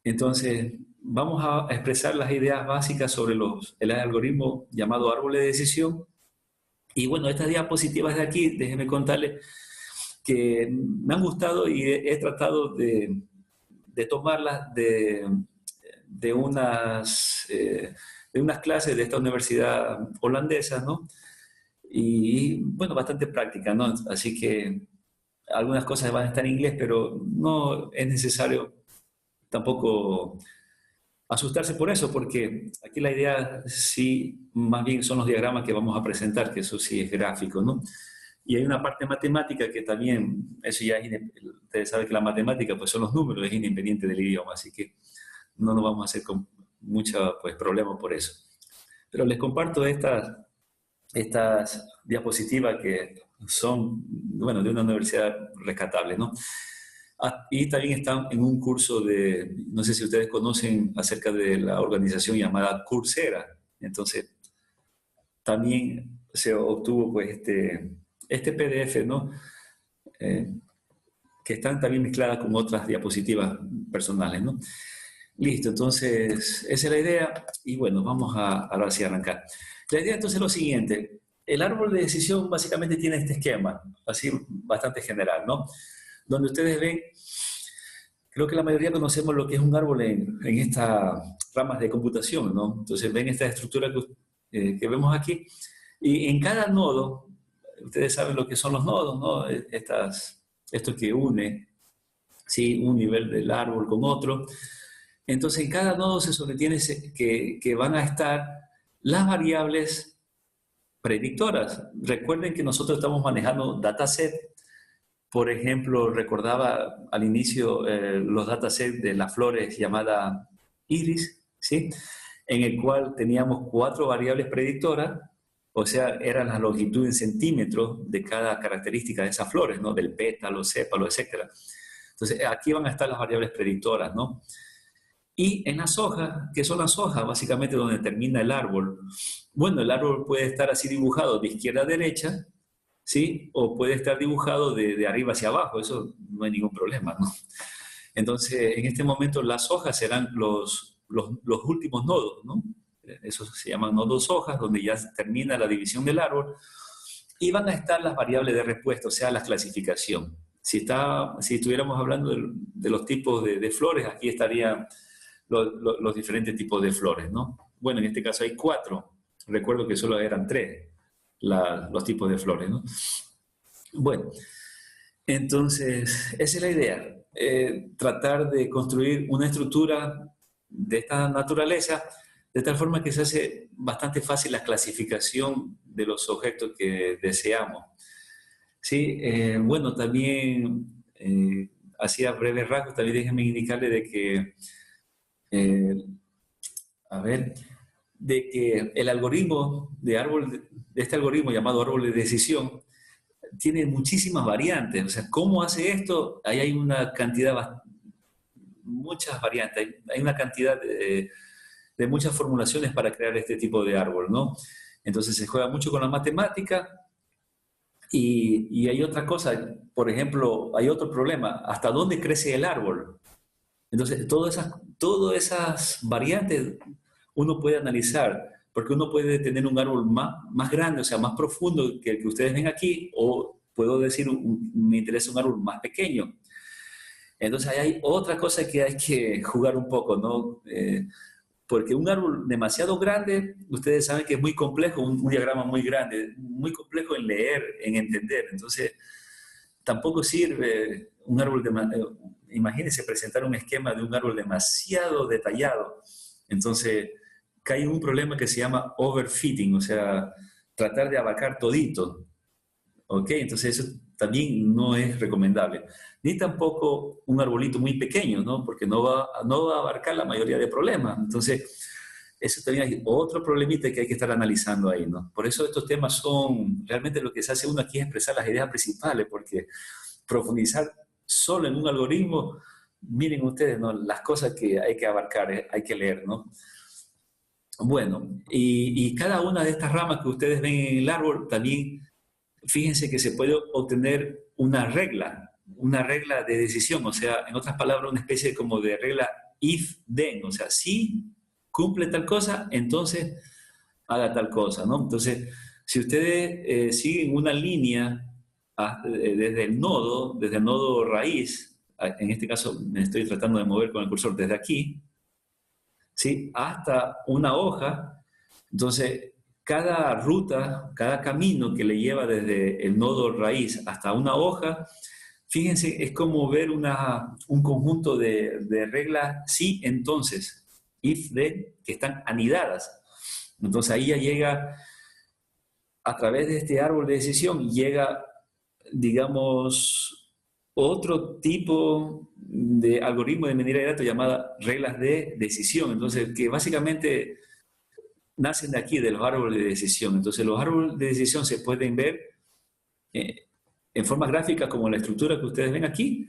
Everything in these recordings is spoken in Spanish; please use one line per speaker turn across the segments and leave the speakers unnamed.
Entonces, vamos a expresar las ideas básicas sobre el algoritmo llamado árbol de decisión. Y bueno, estas diapositivas de aquí, déjenme contarles que me han gustado y he tratado de tomarlas de unas clases de esta universidad holandesa, ¿no? Y bueno, bastante práctica, ¿no? Así que algunas cosas van a estar en inglés, pero no es necesario tampoco asustarse por eso, porque aquí la idea sí, más bien son los diagramas que vamos a presentar, que eso sí es gráfico, ¿no? Y hay una parte matemática que también, eso ya es, ustedes saben que la matemática pues son los números, es independiente del idioma, así que no nos vamos a hacer con mucho pues, problema por eso. Pero les comparto estas diapositivas que son, bueno, de una universidad rescatable, ¿no? Y también están en un curso no sé si ustedes conocen acerca de la organización llamada Coursera. Entonces, también se obtuvo pues este PDF, ¿no? Eh, que están también mezcladas con otras diapositivas personales, ¿no? Listo, entonces esa es la idea y bueno, vamos ahora sí a arrancar. La idea entonces es lo siguiente, el árbol de decisión básicamente tiene este esquema, así bastante general, ¿no? Donde ustedes ven, creo que la mayoría conocemos lo que es un árbol en estas ramas de computación, ¿no? Entonces ven esta estructura que vemos aquí y en cada nodo, ustedes saben lo que son los nodos, ¿no? Esto que une, ¿sí? Un nivel del árbol con otro. Entonces, en cada nodo se sobretiene que van a estar las variables predictoras. Recuerden que nosotros estamos manejando dataset. Por ejemplo, recordaba al inicio los datasets de las flores llamada iris, ¿sí? En el cual teníamos 4 variables predictoras, o sea, eran la longitud en centímetros de cada característica de esas flores, ¿no? Del pétalo, sépalo, etc. Entonces, aquí van a estar las variables predictoras, ¿no? Y en las hojas, ¿qué son las hojas? Básicamente donde termina el árbol. Bueno, el árbol puede estar así dibujado de izquierda a derecha, ¿sí? O puede estar dibujado de arriba hacia abajo, eso no hay ningún problema, ¿no? Entonces, en este momento las hojas serán los últimos nodos, ¿no? Eso se llaman nodos hojas, donde ya termina la división del árbol. Y van a estar las variables de respuesta, o sea, la clasificación. Si estuviéramos hablando de los tipos de flores, aquí estarían los diferentes tipos de flores, ¿no? Bueno, en este caso hay 4. Recuerdo que solo eran 3 los tipos de flores, ¿no? Bueno, entonces, esa es la idea. Tratar de construir una estructura de esta naturaleza de tal forma que se hace bastante fácil la clasificación de los objetos que deseamos. Sí, bueno, también hacía breves rasgos, también déjenme indicarle de que eh, a ver, de que el algoritmo de este algoritmo llamado árbol de decisión, tiene muchísimas variantes. O sea, ¿cómo hace esto? Ahí hay una cantidad, muchas variantes, hay una cantidad de muchas formulaciones para crear este tipo de árbol, ¿no? Entonces se juega mucho con la matemática y hay otra cosa, por ejemplo, hay otro problema, ¿hasta dónde crece el árbol? Entonces, todas esas variantes uno puede analizar, porque uno puede tener un árbol más grande, o sea, más profundo que el que ustedes ven aquí, o puedo decir, me interesa un árbol más pequeño. Entonces, ahí hay otra cosa que hay que jugar un poco, ¿no? Porque un árbol demasiado grande, ustedes saben que es muy complejo, un diagrama muy grande, muy complejo en leer, en entender. Entonces, tampoco sirve un árbol imagínense presentar un esquema de un árbol demasiado detallado. Entonces, cae un problema que se llama overfitting, o sea, tratar de abarcar todito. ¿Ok? Entonces, eso también no es recomendable. Ni tampoco un arbolito muy pequeño, ¿no? Porque no va a abarcar la mayoría de problemas. Entonces, eso también hay otro problemita que hay que estar analizando ahí, ¿no? Por eso estos temas son, realmente lo que se hace uno aquí es expresar las ideas principales, porque profundizar solo en un algoritmo, miren ustedes, ¿no? Las cosas que hay que abarcar, hay que leer, ¿no? Bueno, y cada una de estas ramas que ustedes ven en el árbol, también fíjense que se puede obtener una regla, una regla de decisión, o sea, en otras palabras, una especie como de regla if-then, o sea, si cumple tal cosa, entonces haga tal cosa, ¿no? Entonces, si ustedes siguen una línea desde el nodo raíz, en este caso me estoy tratando de mover con el cursor desde aquí, ¿sí? Hasta una hoja, entonces cada ruta, cada camino que le lleva desde el nodo raíz hasta una hoja, fíjense, es como ver un conjunto de reglas sí, entonces, if, then, que están anidadas. Entonces ahí ya llega, a través de este árbol de decisión, llega, digamos, otro tipo de algoritmo de medida de datos llamada reglas de decisión. Entonces, que básicamente nacen de aquí, de los árboles de decisión. Entonces, los árboles de decisión se pueden ver eh, en formas gráficas como la estructura que ustedes ven aquí,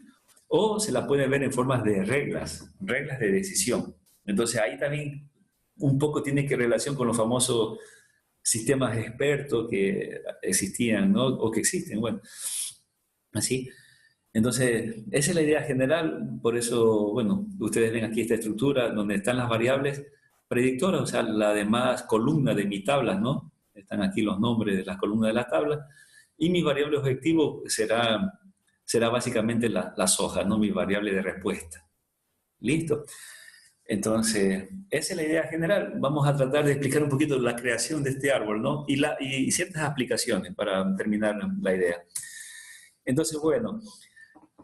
o se la pueden ver en formas de reglas de decisión. Entonces, ahí también un poco tiene que relación con los famosos sistemas expertos que existían, ¿no? O que existen, bueno, así. Entonces, esa es la idea general, por eso, bueno, ustedes ven aquí esta estructura donde están las variables predictoras, o sea, la demás columna de mi tabla, ¿no? Están aquí los nombres de las columnas de la tabla, y mi variable objetivo será básicamente las hojas, ¿no? Mi variable de respuesta. ¿Listo? Entonces, esa es la idea general. Vamos a tratar de explicar un poquito la creación de este árbol, ¿no? Y ciertas aplicaciones para terminar la idea. Entonces, bueno,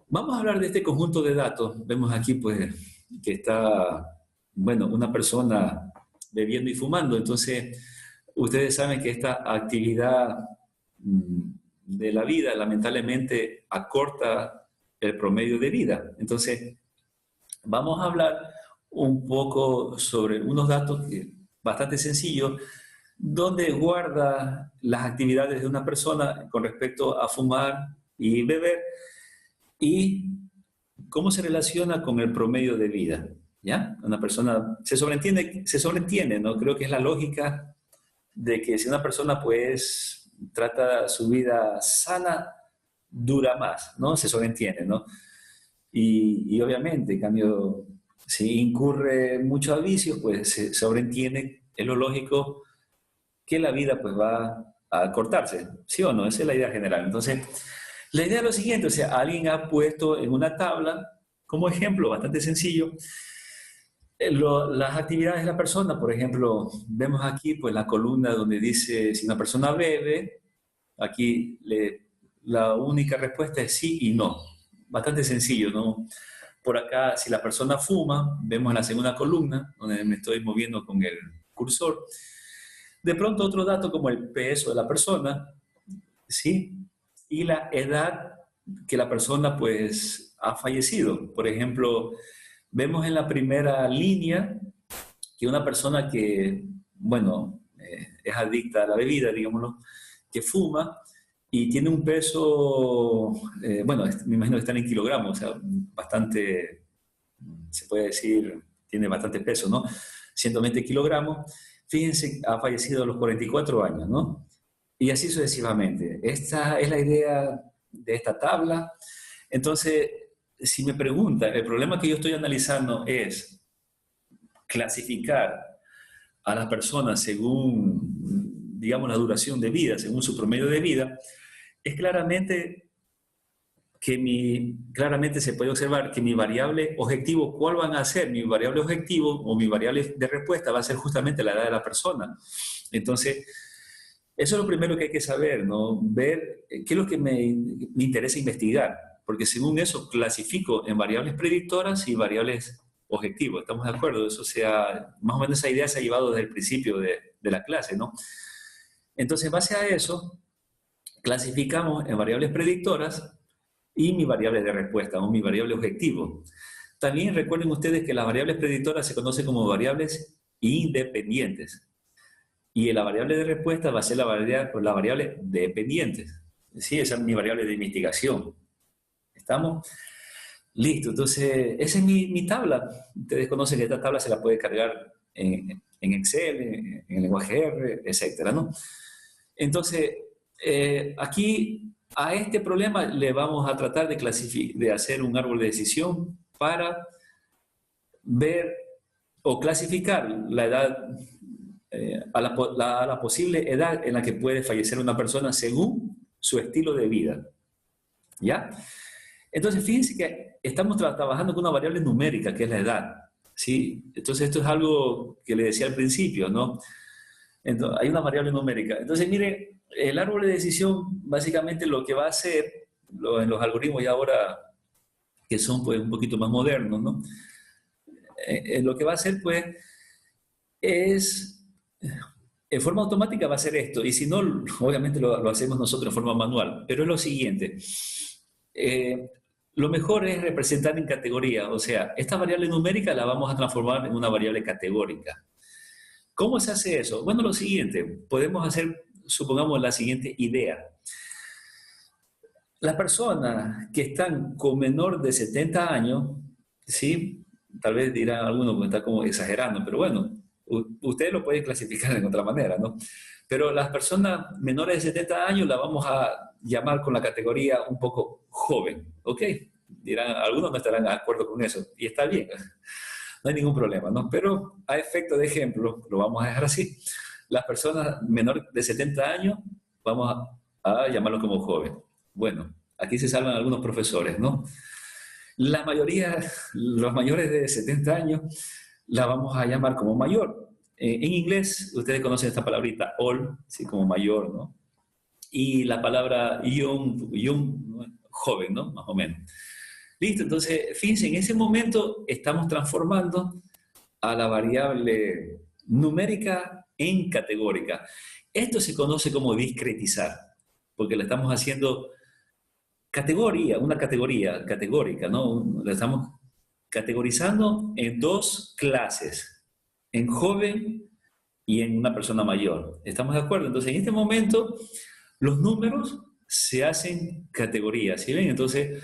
vamos a hablar de este conjunto de datos. Vemos aquí, pues, que está, bueno, una persona bebiendo y fumando. Entonces, ustedes saben que esta actividad de la vida, lamentablemente, acorta el promedio de vida. Entonces, vamos a hablar un poco sobre unos datos bastante sencillos, donde guarda las actividades de una persona con respecto a fumar y beber y cómo se relaciona con el promedio de vida. ¿Ya? Una persona se sobreentiende, ¿no? Creo que es la lógica de que si una persona pues trata su vida sana, dura más, ¿no? Se sobreentiende, ¿no? Y obviamente, en cambio, si incurre mucho a vicios, pues se sobreentiende, es lo lógico, que la vida pues va a cortarse, ¿sí o no? Esa es la idea general. Entonces, la idea es lo siguiente, o sea, alguien ha puesto en una tabla, como ejemplo, bastante sencillo, las actividades de la persona. Por ejemplo, vemos aquí pues la columna donde dice si una persona bebe, aquí la única respuesta es sí y no. Bastante sencillo, ¿no? Por acá, si la persona fuma, vemos en la segunda columna, donde me estoy moviendo con el cursor. De pronto otro dato como el peso de la persona, ¿sí? Y la edad que la persona pues ha fallecido. Por ejemplo, vemos en la primera línea que una persona que, bueno, es adicta a la bebida, digámoslo, que fuma y tiene un peso, bueno, me imagino que están en kilogramos, o sea, bastante, se puede decir, tiene bastante peso, ¿no? 120 kilogramos. Fíjense, ha fallecido a los 44 años, ¿no? Y así sucesivamente. Esta es la idea de esta tabla. Entonces, si me preguntan, el problema que yo estoy analizando es clasificar a las personas según, digamos, la duración de vida, según su promedio de vida, es claramente se puede observar que mi variable objetivo, ¿cuál van a ser? Mi variable objetivo o mi variable de respuesta va a ser justamente la edad de la persona. Entonces, eso es lo primero que hay que saber, ¿no? Ver qué es lo que me interesa investigar, porque según eso clasifico en variables predictoras y variables objetivos. ¿Estamos de acuerdo? Eso sea, más o menos esa idea se ha llevado desde el principio de la clase, ¿no? Entonces, en base a eso, clasificamos en variables predictoras y mi variable de respuesta o mi variable objetivo. También recuerden ustedes que las variables predictoras se conocen como variables independientes y la variable de respuesta va a ser la variable dependiente. Sí, esa es mi variable de investigación. ¿Estamos? Listo, entonces esa es mi tabla. Ustedes conocen que esta tabla se la puede cargar en Excel, en el lenguaje R, etcétera, ¿no? Entonces, aquí A este problema le vamos a tratar de hacer un árbol de decisión para ver o clasificar la edad, a la posible edad en la que puede fallecer una persona según su estilo de vida. ¿Ya? Entonces, fíjense que estamos trabajando con una variable numérica, que es la edad. ¿Sí? Entonces, esto es algo que le decía al principio, ¿no? Entonces, hay una variable numérica. Entonces, mire, el árbol de decisión básicamente lo que va a hacer en los algoritmos y ahora que son pues un poquito más modernos, ¿no? Lo que va a hacer pues es, en forma automática va a hacer esto, y si no, obviamente lo hacemos nosotros en forma manual, pero es lo siguiente. Eh, lo mejor es representar en categoría, o sea, esta variable numérica la vamos a transformar en una variable categórica. ¿Cómo se hace eso? Bueno, lo siguiente, podemos hacer, supongamos, la siguiente idea. Las personas que están con menor de 70 años, ¿sí? Tal vez dirán algunos que está como exagerando, pero bueno, ustedes lo pueden clasificar de otra manera, ¿no? Pero las personas menores de 70 años las vamos a llamar con la categoría un poco joven, ¿ok? Dirán, algunos no estarán de acuerdo con eso, y está bien, no hay ningún problema, ¿no? Pero a efecto de ejemplo, lo vamos a dejar así. Las personas menores de 70 años, vamos a llamarlo como joven. Bueno, aquí se salvan algunos profesores, ¿no? La mayoría, los mayores de 70 años, la vamos a llamar como mayor. En inglés, ustedes conocen esta palabrita, old, ¿sí? Como mayor, ¿no? Y la palabra young, ¿no? Joven, ¿no? Más o menos. Listo, entonces, fíjense, en ese momento estamos transformando a la variable numérica en categórica. Esto se conoce como discretizar, porque le estamos haciendo categoría, una categoría categórica, ¿no? La estamos categorizando en dos clases, en joven y en una persona mayor. ¿Estamos de acuerdo? Entonces, en este momento, los números se hacen categorías, ¿sí ven? Entonces,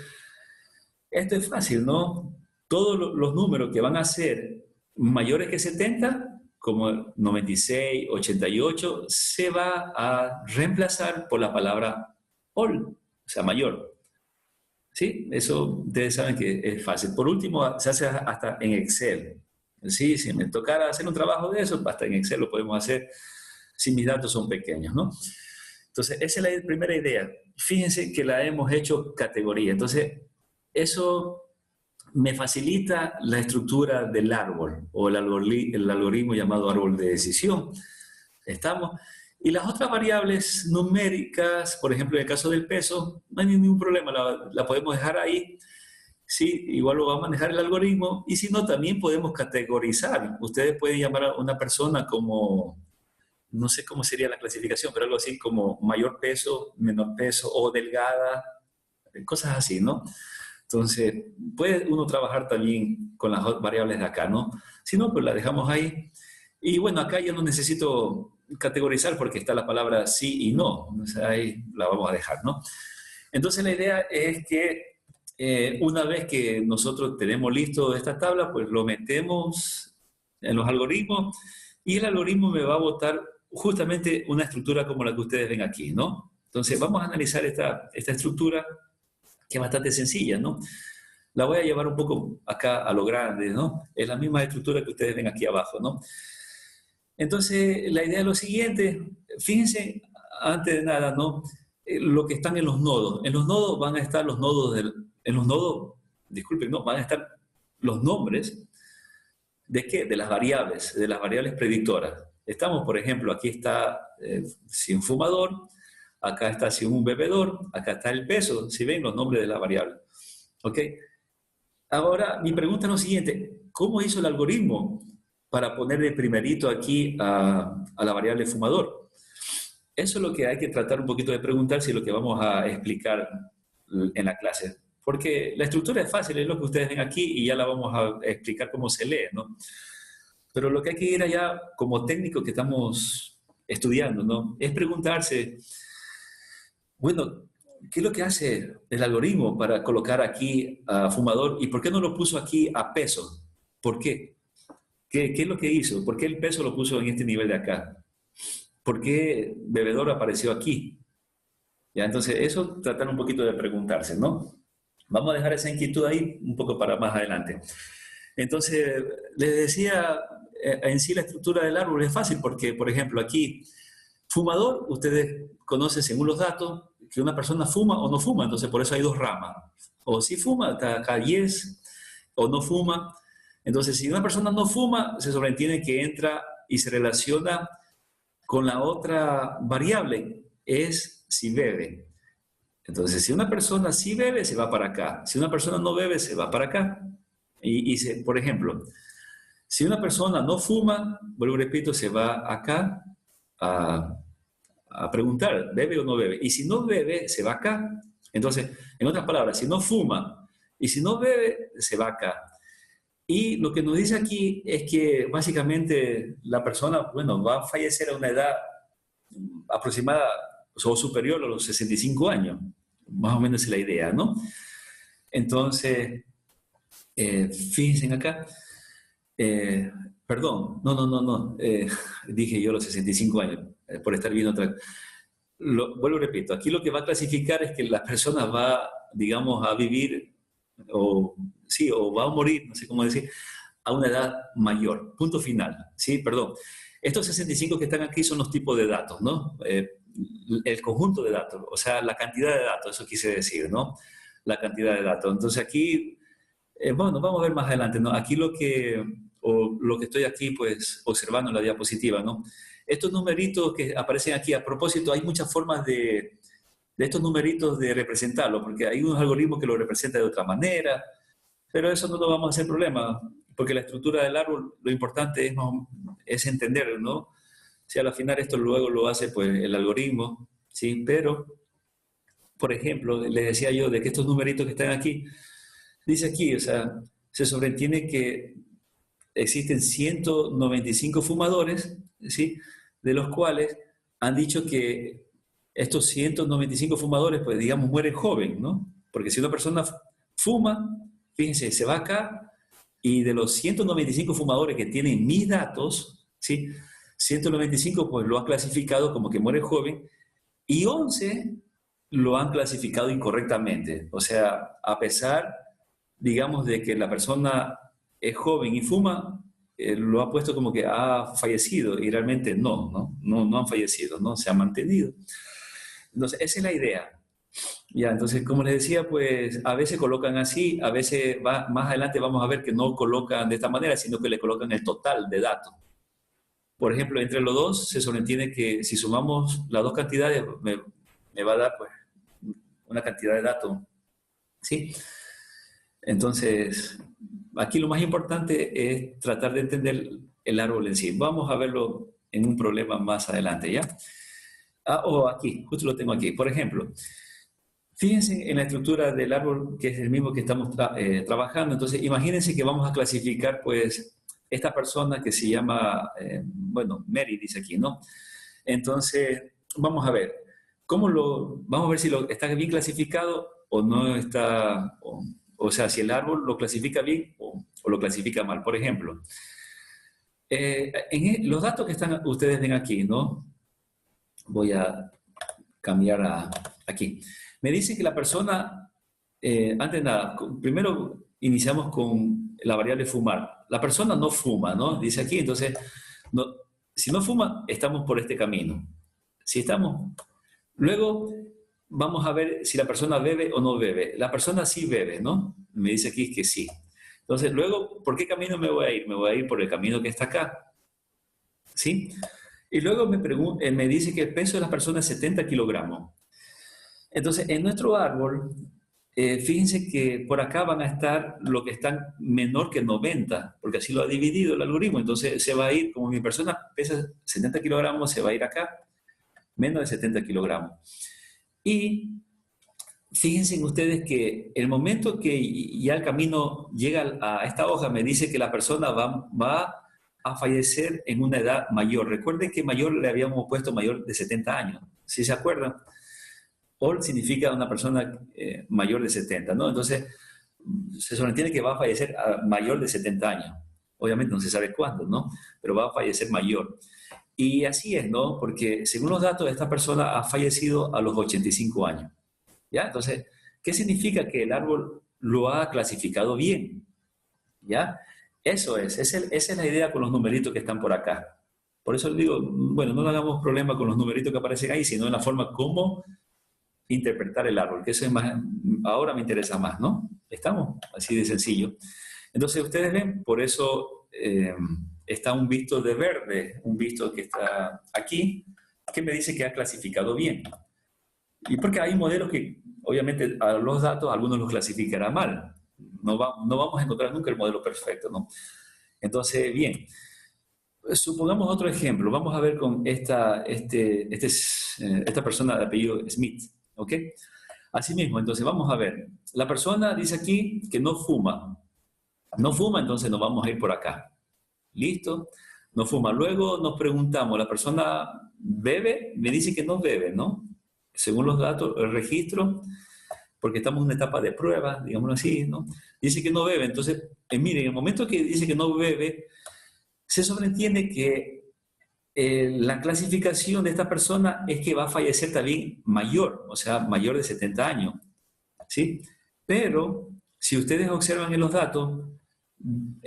esto es fácil, ¿no? Todos los números que van a ser mayores que 70, como 96, 88, se va a reemplazar por la palabra all, o sea, mayor. ¿Sí? Eso ustedes saben que es fácil. Por último, se hace hasta en Excel. ¿Sí? Si me tocara hacer un trabajo de eso, hasta en Excel lo podemos hacer si mis datos son pequeños, ¿no? Entonces, esa es la primera idea. Fíjense que la hemos hecho categoría. Entonces, eso me facilita la estructura del árbol o el algoritmo llamado árbol de decisión. ¿Estamos? Y las otras variables numéricas, por ejemplo, en el caso del peso, no hay ningún problema, la podemos dejar ahí. Sí, igual lo va a manejar el algoritmo. Y si no, también podemos categorizar. Ustedes pueden llamar a una persona como, no sé cómo sería la clasificación, pero algo así como mayor peso, menor peso o delgada, cosas así, ¿no? Entonces, puede uno trabajar también con las variables de acá, ¿no? Si no, pues la dejamos ahí. Y bueno, acá ya no necesito categorizar porque está la palabra sí y no. O sea, ahí la vamos a dejar, ¿no? Entonces, la idea es que una vez que nosotros tenemos listo esta tabla, pues lo metemos en los algoritmos y el algoritmo me va a botar justamente una estructura como la que ustedes ven aquí, ¿no? Entonces, vamos a analizar esta estructura que es bastante sencilla, ¿no? La voy a llevar un poco acá a lo grande, ¿no? Es la misma estructura que ustedes ven aquí abajo, ¿no? Entonces, la idea es lo siguiente, fíjense, antes de nada, ¿no? Lo que están en los nodos. En los nodos van a estar los nodos en los nodos, disculpen, no, van a estar los nombres de qué? De las variables predictoras. Estamos, por ejemplo, aquí está si un fumador, acá está si un bebedor, acá está el peso, si ven los nombres de la variable. ¿Ok? Ahora, mi pregunta es lo siguiente, ¿cómo hizo el algoritmo para ponerle primerito aquí a la variable fumador? Eso es lo que hay que tratar un poquito de preguntar si es lo que vamos a explicar en la clase. Porque la estructura es fácil, es lo que ustedes ven aquí y ya la vamos a explicar cómo se lee, ¿no? Pero lo que hay que ir allá como técnico que estamos estudiando, ¿no? Es preguntarse, bueno, ¿qué es lo que hace el algoritmo para colocar aquí a fumador y por qué no lo puso aquí a peso? ¿Por qué? ¿Qué es lo que hizo? ¿Por qué el peso lo puso en este nivel de acá? ¿Por qué bebedor apareció aquí? Ya, entonces eso tratar un poquito de preguntarse, ¿no? Vamos a dejar esa inquietud ahí un poco para más adelante. Entonces, les decía, en sí la estructura del árbol es fácil porque, por ejemplo, aquí, fumador, ustedes conocen según los datos que una persona fuma o no fuma, entonces por eso hay dos ramas. O si fuma, está acá yes, o no fuma. Entonces, si una persona no fuma, se sobreentiende que entra y se relaciona con la otra variable, es si bebe. Entonces, si una persona sí bebe, se va para acá. Si una persona no bebe, se va para acá. Por ejemplo, si una persona no fuma, vuelvo y repito, se va acá a, a preguntar, ¿bebe o no bebe? Y si no bebe, se va acá. Entonces, en otras palabras, si no fuma y si no bebe, se va acá. Y lo que nos dice aquí es que básicamente la persona, bueno, va a fallecer a una edad aproximada o superior a los 65 años. Más o menos es la idea, ¿no? Entonces, fíjense acá, eh, perdón, no, dije yo los 65 años, por estar viendo otra. Vuelvo y repito, aquí lo que va a clasificar es que la persona va, digamos, a vivir, o sí, o va a morir, no sé cómo decir, a una edad mayor. Punto final, ¿sí? Perdón. Estos 65 que están aquí son los tipos de datos, ¿no? El conjunto de datos, o sea, la cantidad de datos, eso quise decir, ¿no? La cantidad de datos. Entonces aquí, bueno, vamos a ver más adelante, ¿no? Aquí lo que estoy aquí, pues, observando en la diapositiva, ¿no? Estos numeritos que aparecen aquí, a propósito, hay muchas formas de estos numeritos de representarlo, porque hay unos algoritmos que lo representan de otra manera, pero eso no lo vamos a hacer problema, porque la estructura del árbol, lo importante es entenderlo, ¿no? Si al final esto luego lo hace pues el algoritmo, ¿sí? Pero, por ejemplo, les decía yo de que estos numeritos que están aquí, dice aquí, o sea, se sobreentiende que existen 195 fumadores, ¿sí? De los cuales han dicho que estos 195 fumadores, pues digamos, mueren joven, ¿no? Porque si una persona fuma, fíjense, se va acá y de los 195 fumadores que tienen mis datos, ¿sí? 195 pues lo han clasificado como que muere joven y 11 lo han clasificado incorrectamente. O sea, a pesar, digamos, de que la persona es joven y fuma, lo ha puesto como que ha fallecido y realmente no han fallecido, ¿no? Se han mantenido. Entonces, esa es la idea. Ya, entonces, como les decía, pues a veces colocan así, a veces más adelante vamos a ver que no colocan de esta manera, sino que le colocan el total de datos. Por ejemplo, entre los dos se sobreentiende que si sumamos las dos cantidades, me va a dar pues una cantidad de datos, ¿sí? Entonces, aquí lo más importante es tratar de entender el árbol en sí. Vamos a verlo en un problema más adelante, ¿ya? Aquí, justo lo tengo aquí. Por ejemplo, fíjense en la estructura del árbol, que es el mismo que estamos trabajando. Entonces, imagínense que vamos a clasificar, pues, esta persona que se llama, bueno, Mary, dice aquí, ¿no? Entonces, vamos a ver, vamos a ver si está bien clasificado o no está, o sea, si el árbol lo clasifica bien o lo clasifica mal. Por ejemplo, los datos que ustedes ven aquí, ¿no? Voy a cambiar aquí. Me dice que la persona, antes de nada, primero iniciamos con la variable fumar. La persona no fuma, ¿no? Dice aquí, entonces, no, si no fuma, estamos por este camino. Si estamos, luego vamos a ver si la persona bebe o no bebe. La persona sí bebe, ¿no? Me dice aquí que sí. Entonces, luego, ¿por qué camino me voy a ir? Me voy a ir por el camino que está acá, ¿sí? Y luego me dice que el peso de la persona es 70 kilogramos. Entonces, en nuestro árbol, fíjense que por acá van a estar lo que están menor que 90, porque así lo ha dividido el algoritmo. Entonces, se va a ir, como mi persona pesa 70 kilogramos, se va a ir acá, menos de 70 kilogramos. Y fíjense ustedes que el momento que ya el camino llega a esta hoja, me dice que la persona va a fallecer en una edad mayor. Recuerden que mayor le habíamos puesto mayor de 70 años, ¿sí se acuerdan? Old significa una persona mayor de 70, ¿no? Entonces, se sobreentiende que va a fallecer a mayor de 70 años. Obviamente no se sabe cuándo, ¿no? Pero va a fallecer mayor. Y así es, ¿no? Porque según los datos, esta persona ha fallecido a los 85 años. ¿Ya? Entonces, ¿qué significa que el árbol lo ha clasificado bien? ¿Ya? Eso es, esa es la idea con los numeritos que están por acá. Por eso le digo, bueno, no le hagamos problema con los numeritos que aparecen ahí, sino en la forma como interpretar el árbol, que eso es más, ahora me interesa más, ¿no? ¿Estamos? Así de sencillo. Entonces ustedes ven, por eso está un visto de verde, un visto que está aquí, que me dice que ha clasificado bien. Y porque hay modelos que, obviamente, a los datos algunos los clasificará mal. No vamos a encontrar nunca el modelo perfecto, ¿no? Entonces, bien, supongamos otro ejemplo. Vamos a ver con esta persona de apellido Smith, ¿ok? Asimismo, entonces vamos a ver. La persona dice aquí que no fuma. No fuma, entonces nos vamos a ir por acá. ¿Listo? No fuma. Luego nos preguntamos, ¿la persona bebe? Me dice que no bebe, ¿no? Según los datos, el registro, porque estamos en una etapa de prueba, digámoslo así, ¿no? Dice que no bebe. Entonces, miren, en el momento que dice que no bebe, se sobreentiende que la clasificación de esta persona es que va a fallecer también mayor, o sea, mayor de 70 años, ¿sí? Pero, si ustedes observan en los datos,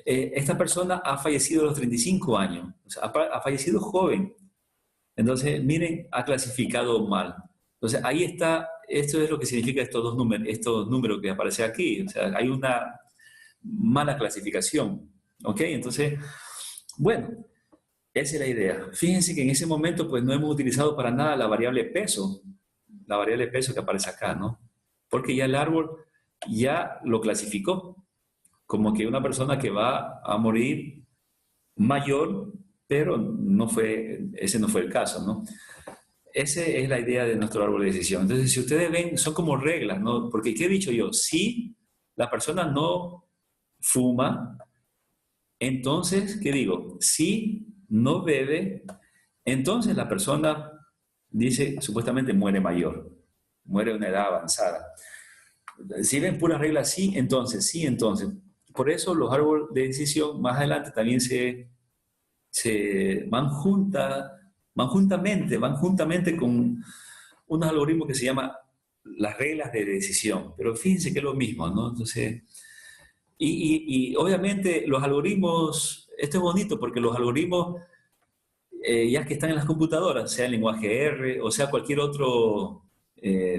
esta persona ha fallecido a los 35 años, o sea, ha fallecido joven. Entonces, miren, ha clasificado mal. Entonces, ahí está, esto es lo que significa estos números que aparecen aquí. O sea, hay una mala clasificación. ¿Ok? Entonces, bueno, esa es la idea. Fíjense que en ese momento, pues no hemos utilizado para nada la variable peso que aparece acá, ¿no? Porque ya el árbol ya lo clasificó como que una persona que va a morir mayor, pero ese no fue el caso, ¿no? Esa es la idea de nuestro árbol de decisión. Entonces, si ustedes ven, son como reglas, ¿no? Porque, ¿qué he dicho yo? Si la persona no fuma, entonces, ¿qué digo? Si no bebe, entonces la persona dice, supuestamente muere mayor, muere a una edad avanzada. Si ven puras reglas, sí, entonces, sí, entonces. Por eso los árboles de decisión más adelante también se van juntamente con unos algoritmos que se llaman las reglas de decisión. Pero fíjense que es lo mismo, ¿no? Entonces, y obviamente los algoritmos, esto es bonito porque los algoritmos, ya que están en las computadoras, sea el lenguaje R o sea cualquier otro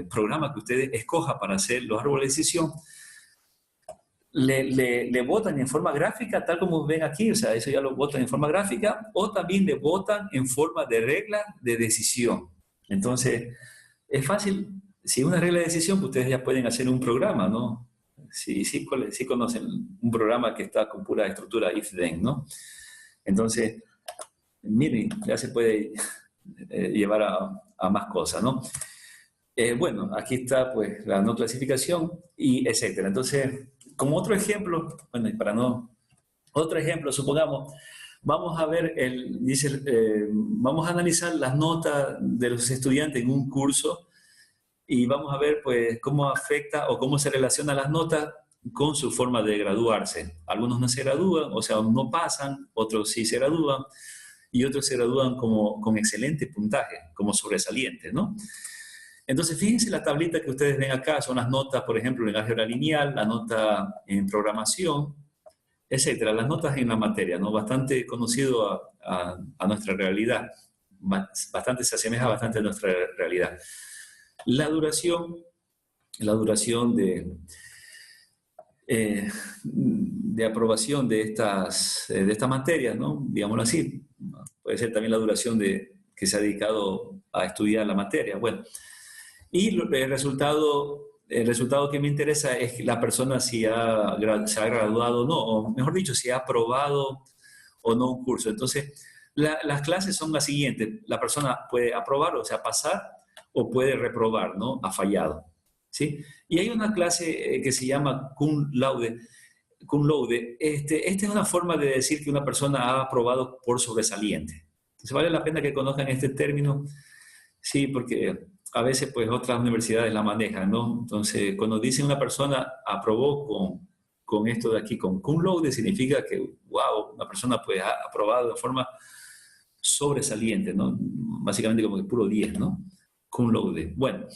programa que usted escoja para hacer los árboles de decisión, le votan en forma gráfica, tal como ven aquí, o sea, eso ya lo votan en forma gráfica, o también le votan en forma de regla de decisión. Entonces, es fácil, si es una regla de decisión, pues ustedes ya pueden hacer un programa, ¿no? Sí conocen un programa que está con pura estructura if-then, ¿no? Entonces, miren, ya se puede llevar a más cosas, ¿no? Bueno, aquí está pues la no clasificación y etcétera. Entonces, como otro ejemplo, bueno, y para no, otro ejemplo, supongamos, vamos a ver, vamos a analizar las notas de los estudiantes en un curso y vamos a ver pues cómo afecta o cómo se relacionan las notas con su forma de graduarse. Algunos no se gradúan, o sea, no pasan, otros sí se gradúan y otros se gradúan con excelente puntaje, como sobresalientes, ¿no? Entonces, fíjense la tablita que ustedes ven acá, son las notas, por ejemplo, en álgebra lineal, la nota en programación, etcétera, las notas en la materia, ¿no? Bastante conocido a nuestra realidad, bastante se asemeja bastante a nuestra realidad. La duración de aprobación de estas materias, ¿no? Digámoslo así, puede ser también la duración que se ha dedicado a estudiar la materia. Bueno, y el resultado que me interesa es que la persona si se ha graduado o no, o mejor dicho, si ha aprobado o no un curso. Entonces, las clases son las siguientes. La persona puede aprobar, o sea, pasar, o puede reprobar, ¿no? Ha fallado, ¿sí? Y hay una clase que se llama cum laude. Cum laude. Esta es una forma de decir que una persona ha aprobado por sobresaliente. Entonces, vale la pena que conozcan este término, sí, porque a veces pues otras universidades la manejan, ¿no? Entonces, cuando dicen una persona aprobó con esto de aquí, con cum laude, significa que, wow, una persona pues ha aprobado de forma sobresaliente, ¿no? Básicamente como que puro 10, ¿no? Cum laude. Bueno,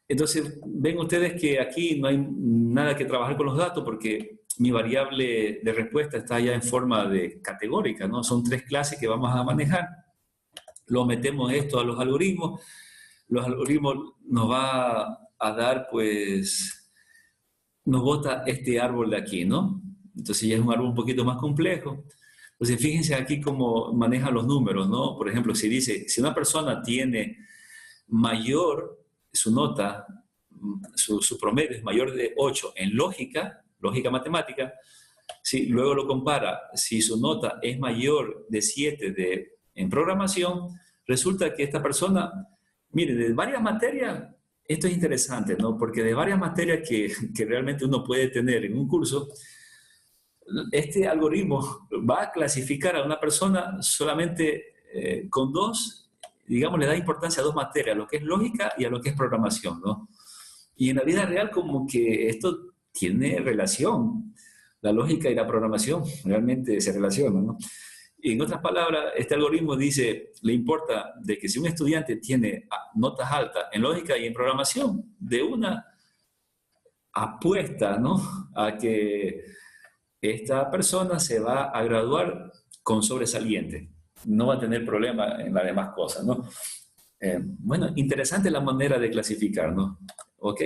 entonces ven ustedes que aquí no hay nada que trabajar con los datos porque mi variable de respuesta está ya en forma de categórica, ¿no? Son 3 clases que vamos a manejar. Lo metemos esto a los algoritmos. Los algoritmos nos va a dar, pues, nos bota este árbol de aquí, ¿no? Entonces ya es un árbol un poquito más complejo. Entonces fíjense aquí cómo maneja los números, ¿no? Por ejemplo, si dice, si una persona tiene mayor, su nota, su promedio es mayor de 8 en lógica matemática, si luego lo compara, si su nota es mayor de 7 en programación, resulta que esta persona, mire, de varias materias, esto es interesante, ¿no? Porque de varias materias que realmente uno puede tener en un curso, este algoritmo va a clasificar a una persona solamente con 2, digamos, le da importancia a 2 materias, a lo que es lógica y a lo que es programación, ¿no? Y en la vida real como que esto tiene relación, la lógica y la programación realmente se relacionan, ¿no? Y en otras palabras, este algoritmo dice, le importa de que si un estudiante tiene notas altas en lógica y en programación, de una apuesta, ¿no? A que esta persona se va a graduar con sobresaliente. No va a tener problema en las demás cosas, ¿no? Bueno, interesante la manera de clasificar, ¿no? ¿Ok?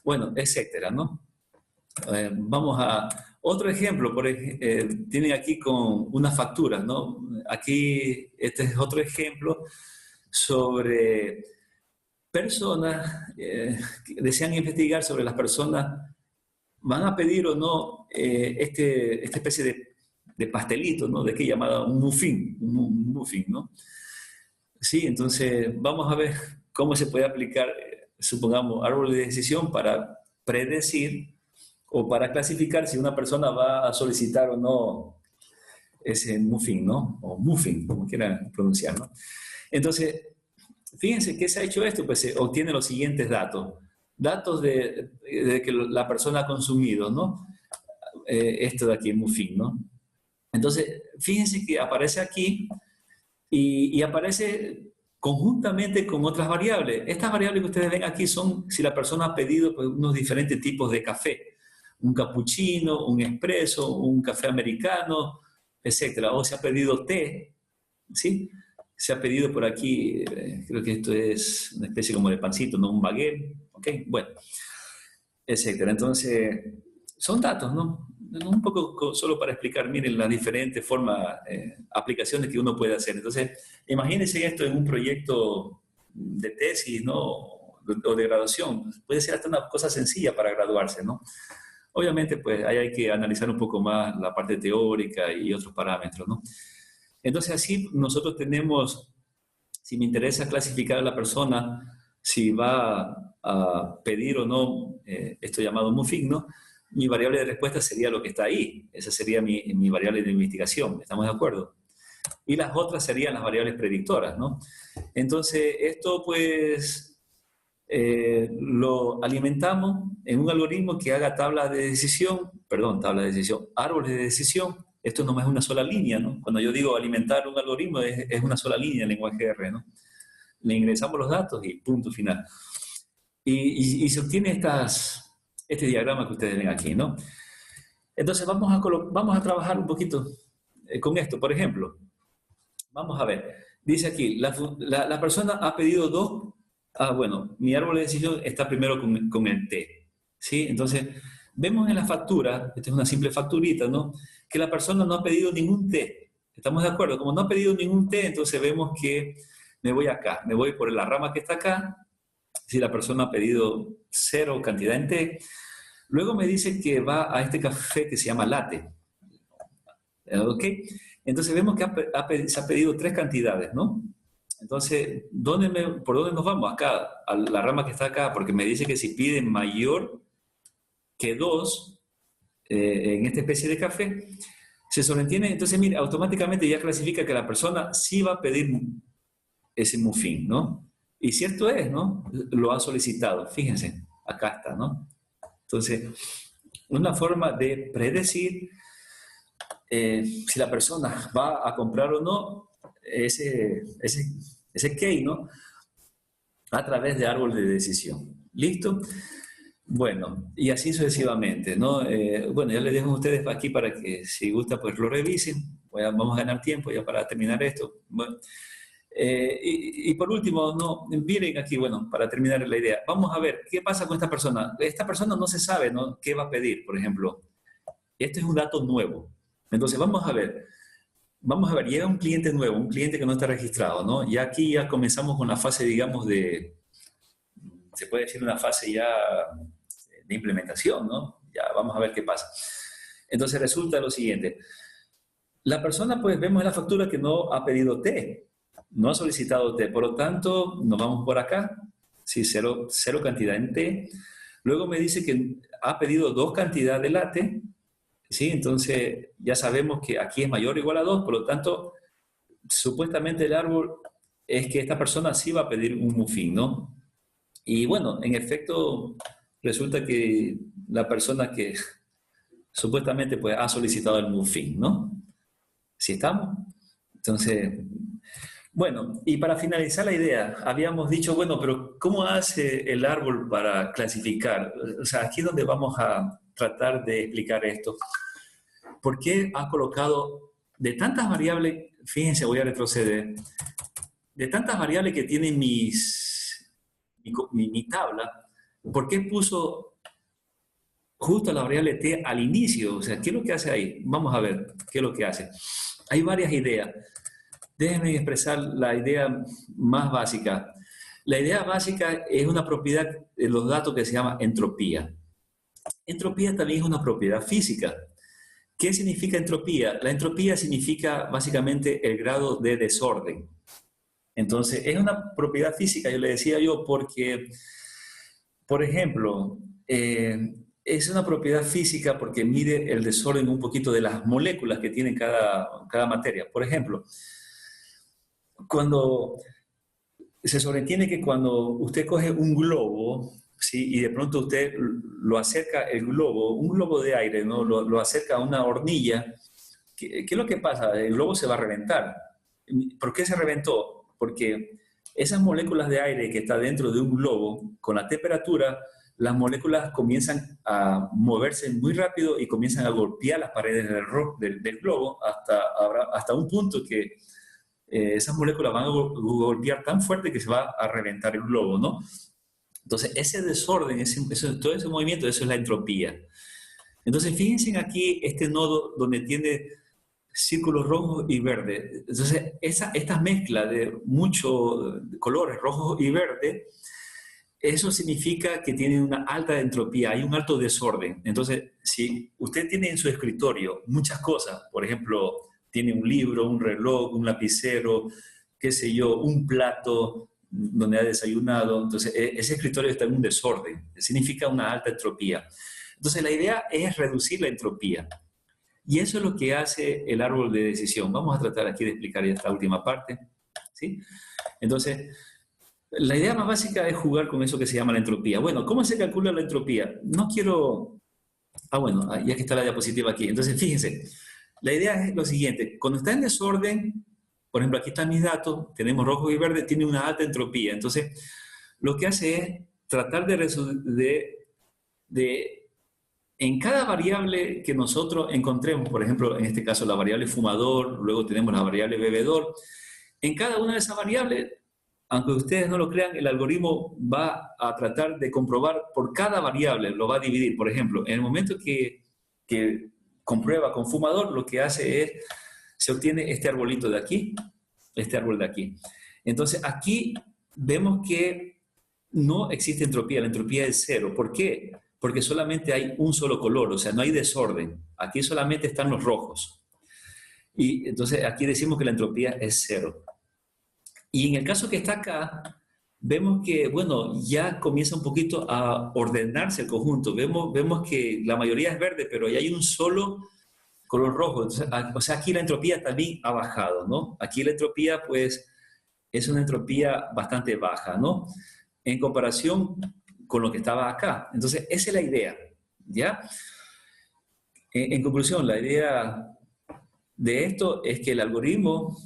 Bueno, etcétera, ¿no? Vamos a otro ejemplo. Tienen aquí con unas facturas, ¿no? Aquí, este es otro ejemplo sobre personas que desean investigar sobre las personas. ¿Van a pedir o no esta especie de pastelito, ¿no? De aquí llamada un muffin, un muffin, ¿no? Sí, entonces vamos a ver cómo se puede aplicar, supongamos, árbol de decisión para predecir o para clasificar si una persona va a solicitar o no ese muffin, ¿no? O muffin, como quieran pronunciar, ¿no? Entonces, fíjense que se ha hecho esto, pues se obtiene los siguientes datos. Datos de que la persona ha consumido, ¿no? Esto de aquí, muffin, ¿no? Entonces, fíjense que aparece aquí y aparece conjuntamente con otras variables. Estas variables que ustedes ven aquí son si la persona ha pedido pues, unos diferentes tipos de café. Un cappuccino, un espresso, un café americano, etcétera. O se ha pedido té, ¿sí? Se ha pedido por aquí, creo que esto es una especie como de pancito, ¿no? Un baguette, ¿ok? Bueno, etcétera. Entonces, son datos, ¿no? Un poco solo para explicar, miren, las diferentes formas, aplicaciones que uno puede hacer. Entonces, imagínense esto en un proyecto de tesis, ¿no? O de graduación. Puede ser hasta una cosa sencilla para graduarse, ¿no? Obviamente, pues ahí hay que analizar un poco más la parte teórica y otros parámetros, ¿no? Entonces, así nosotros tenemos, si me interesa clasificar a la persona, si va a pedir o no esto llamado muffin, ¿no? Mi variable de respuesta sería lo que está ahí. Esa sería mi variable de investigación. ¿Estamos de acuerdo? Y las otras serían las variables predictoras, ¿no? Entonces, esto pues lo alimentamos en un algoritmo que haga tablas de decisión, árboles de decisión. Esto no es una sola línea, ¿no? Cuando yo digo alimentar un algoritmo es una sola línea en lenguaje R, ¿no? Le ingresamos los datos y punto final. Y se obtiene este diagrama que ustedes ven aquí, ¿no? Entonces vamos a trabajar un poquito con esto. Por ejemplo, vamos a ver. Dice aquí, la persona ha pedido 2. Bueno, mi árbol de decisión está primero con el T, ¿sí? Entonces, vemos en la factura, esta es una simple facturita, ¿no? Que la persona no ha pedido ningún T. ¿Estamos de acuerdo? Como no ha pedido ningún T, entonces vemos que me voy acá, me voy por la rama que está acá. Si la persona ha pedido 0 cantidad en T, luego me dice que va a este café que se llama latte. ¿Ok? Entonces vemos que se ha pedido 3 cantidades, ¿no? Entonces, ¿por dónde nos vamos? Acá, a la rama que está acá, porque me dice que si pide mayor que 2 en esta especie de café, se sobreentiende, entonces mire, automáticamente ya clasifica que la persona sí va a pedir ese muffin, ¿no? Y cierto es, ¿no? Lo ha solicitado, fíjense, acá está, ¿no? Entonces, una forma de predecir si la persona va a comprar o no ese key, ¿no? A través de árbol de decisión. ¿Listo? Bueno, y así sucesivamente, ¿no? Bueno, ya les dejo a ustedes aquí para que si gusta, pues lo revisen. Vamos a ganar tiempo ya para terminar esto. Bueno, y por último, no, miren aquí, bueno, para terminar la idea, vamos a ver qué pasa con esta persona. Esta persona no se sabe, ¿no? ¿Qué va a pedir, por ejemplo? Este es un dato nuevo. Entonces, vamos a ver, llega un cliente nuevo, un cliente que no está registrado, ¿no? Ya aquí ya comenzamos con la fase, digamos, se puede decir una fase ya de implementación, ¿no? Ya vamos a ver qué pasa. Entonces resulta lo siguiente. La persona, pues vemos en la factura que no ha pedido té, no ha solicitado té, por lo tanto, nos vamos por acá, sí, cero cantidad en té. Luego me dice que ha pedido 2 cantidades de latte, ¿sí? Entonces ya sabemos que aquí es mayor o igual a 2, por lo tanto, supuestamente el árbol es que esta persona sí va a pedir un muffin, ¿no? Y bueno, en efecto, resulta que la persona que supuestamente pues, ha solicitado el muffin, ¿no? ¿Sí estamos? Entonces, bueno, y para finalizar la idea, habíamos dicho, bueno, pero ¿cómo hace el árbol para clasificar? O sea, aquí es donde vamos a tratar de explicar esto. ¿Por qué ha colocado de tantas variables, fíjense, voy a retroceder, de tantas variables que tiene mi tabla, ¿por qué puso justo la variable t al inicio? O sea, ¿qué es lo que hace ahí? Vamos a ver qué es lo que hace. Hay varias ideas. Déjenme expresar la idea más básica. La idea básica es una propiedad de los datos que se llama entropía. Entropía también es una propiedad física. ¿Qué significa entropía? La entropía significa básicamente el grado de desorden. Entonces, es una propiedad física, yo le decía yo, porque, por ejemplo, es una propiedad física porque mide el desorden un poquito de las moléculas que tiene cada materia. Por ejemplo, cuando se sobreentiende que cuando usted coge un globo, ¿sí? Y de pronto usted lo acerca, el globo, un globo de aire, ¿no? Lo acerca a una hornilla, ¿qué es lo que pasa? El globo se va a reventar. ¿Por qué se reventó? Porque esas moléculas de aire que está dentro de un globo, con la temperatura, las moléculas comienzan a moverse muy rápido y comienzan a golpear las paredes del globo hasta un punto que esas moléculas van a golpear tan fuerte que se va a reventar el globo, ¿no? Entonces, ese desorden, todo ese movimiento, eso es la entropía. Entonces, fíjense aquí este nodo donde tiene círculos rojos y verdes. Entonces, esta mezcla de muchos colores rojos y verdes, eso significa que tiene una alta entropía, hay un alto desorden. Entonces, si usted tiene en su escritorio muchas cosas, por ejemplo, tiene un libro, un reloj, un lapicero, qué sé yo, un plato donde ha desayunado, entonces ese escritorio está en un desorden, significa una alta entropía. Entonces, la idea es reducir la entropía. Y eso es lo que hace el árbol de decisión. Vamos a tratar aquí de explicar esta última parte, ¿sí? Entonces, la idea más básica es jugar con eso que se llama la entropía. Bueno, ¿cómo se calcula la entropía? No quiero... Ah, bueno, ya que está la diapositiva aquí. Entonces, fíjense, la idea es lo siguiente. Cuando está en desorden, por ejemplo, aquí están mis datos, tenemos rojo y verde, tiene una alta entropía. Entonces, lo que hace es tratar de en cada variable que nosotros encontremos, por ejemplo, en este caso la variable fumador, luego tenemos la variable bebedor, en cada una de esas variables, aunque ustedes no lo crean, el algoritmo va a tratar de comprobar por cada variable, lo va a dividir. Por ejemplo, en el momento que comprueba con fumador, lo que hace es, se obtiene este arbolito de aquí, este árbol de aquí. Entonces, aquí vemos que no existe entropía, la entropía es cero. ¿Por qué? Porque solamente hay un solo color, o sea, no hay desorden. Aquí solamente están los rojos. Y entonces aquí decimos que la entropía es cero. Y en el caso que está acá, vemos que, bueno, ya comienza un poquito a ordenarse el conjunto. Vemos que la mayoría es verde, pero ya hay un solo color rojo. Entonces, o sea, aquí la entropía también ha bajado, ¿no? Aquí la entropía, pues, es una entropía bastante baja, ¿no? En comparación con lo que estaba acá. Entonces, esa es la idea, ¿ya? En conclusión, la idea de esto es que el algoritmo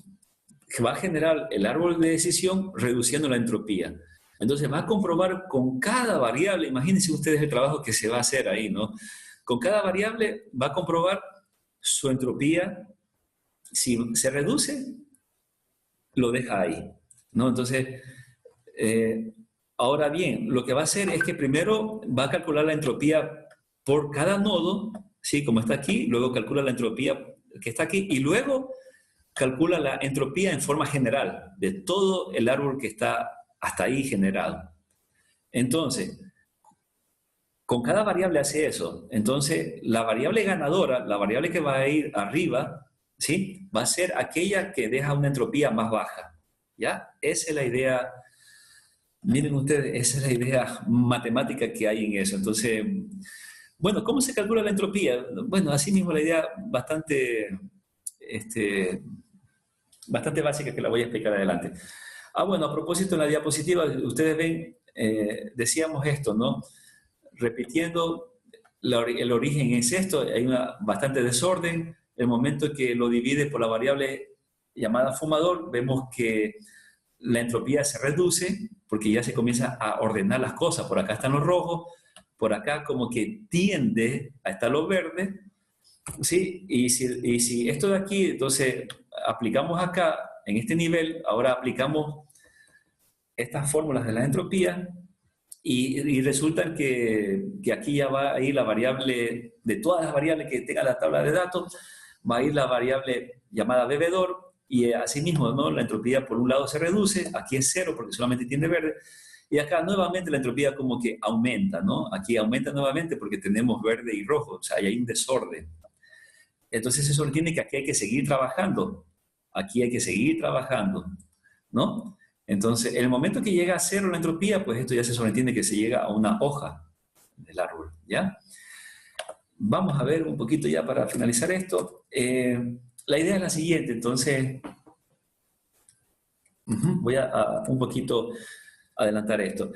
que va a generar el árbol de decisión reduciendo la entropía. Entonces va a comprobar con cada variable, imagínense ustedes el trabajo que se va a hacer ahí, ¿no? Con cada variable va a comprobar su entropía. Si se reduce, lo deja ahí, ¿no? Entonces, ahora bien, lo que va a hacer es que primero va a calcular la entropía por cada nodo, ¿sí? Como está aquí, luego calcula la entropía que está aquí y luego calcula la entropía en forma general de todo el árbol que está hasta ahí generado. Entonces, con cada variable hace eso. Entonces, la variable ganadora, la variable que va a ir arriba, ¿sí? Va a ser aquella que deja una entropía más baja. ¿Ya? Esa es la idea. Miren ustedes, esa es la idea matemática que hay en eso. Entonces, bueno, ¿cómo se calcula la entropía? Bueno, así mismo la idea este, bastante básica que la voy a explicar adelante. Bueno, a propósito, en la diapositiva, ustedes ven, decíamos esto, ¿no? Repitiendo, el origen es esto, hay bastante desorden. El momento que lo divide por la variable llamada fumador, vemos que la entropía se reduce porque ya se comienza a ordenar las cosas. Por acá están los rojos, por acá como que tiende a estar los verdes, ¿sí? Y si esto de aquí, entonces aplicamos acá, en este nivel, ahora aplicamos estas fórmulas de la entropía y resulta que aquí ya va a ir la variable, de todas las variables que tenga la tabla de datos, va a ir la variable llamada bebedor y asimismo, ¿no? La entropía por un lado se reduce, aquí es cero porque solamente tiene verde, y acá nuevamente la entropía como que aumenta, ¿no? Aquí aumenta nuevamente porque tenemos verde y rojo, o sea, hay un desorden. Entonces eso tiene que aquí hay que seguir trabajando, aquí hay que seguir trabajando, ¿no? Entonces, en el momento que llega a cero la entropía, pues esto ya se sobreentiende que se llega a una hoja del árbol, ¿ya? Vamos a ver un poquito ya para finalizar esto. La idea es la siguiente, entonces, voy a un poquito adelantar esto.